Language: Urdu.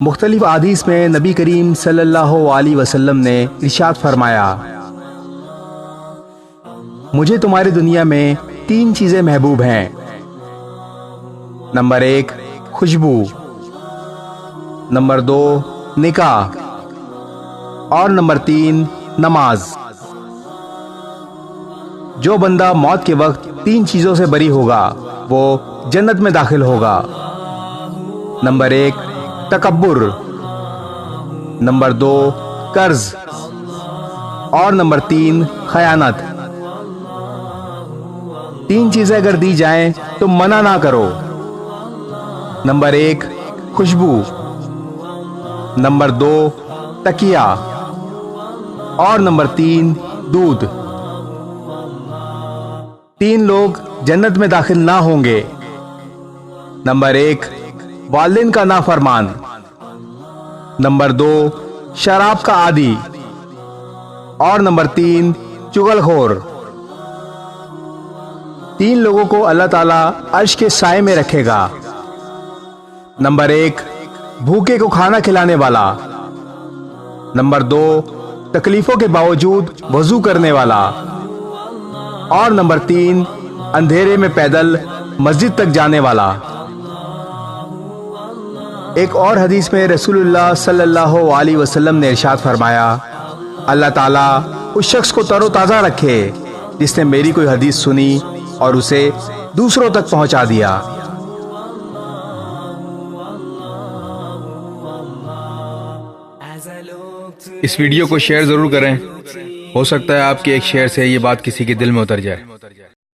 مختلف احادیث میں نبی کریم صلی اللہ علیہ وسلم نے ارشاد فرمایا، مجھے تمہاری دنیا میں 3 چیزیں محبوب ہیں۔ نمبر 1 خوشبو، نمبر 2 نکاح، اور نمبر 3 نماز۔ جو بندہ موت کے وقت 3 چیزوں سے بری ہوگا وہ جنت میں داخل ہوگا۔ نمبر 1 تکبر، نمبر 2 قرض، اور نمبر 3 خیانت۔ 3 چیزیں اگر دی جائیں تو منع نہ کرو۔ نمبر 1 خوشبو، نمبر 2 تکیہ، اور نمبر 3 دودھ۔ 3 لوگ جنت میں داخل نہ ہوں گے۔ نمبر 1 والدین کا نافرمان، نمبر 2 شراب کا عادی، اور نمبر 3 چغل خور۔ 3 لوگوں کو اللہ تعالیٰ عرش کے سائے میں رکھے گا۔ نمبر 1 بھوکے کو کھانا کھلانے والا، نمبر 2 تکلیفوں کے باوجود وضو کرنے والا، اور نمبر 3 اندھیرے میں پیدل مسجد تک جانے والا۔ ایک اور حدیث میں رسول اللہ صلی اللہ علیہ وسلم نے ارشاد فرمایا، اللہ تعالیٰ اس شخص کو تر و تازہ رکھے جس نے میری کوئی حدیث سنی اور اسے دوسروں تک پہنچا دیا۔ اس ویڈیو کو شیئر ضرور کریں، ہو سکتا ہے آپ کے ایک شیئر سے یہ بات کسی کے دل میں اتر جائے۔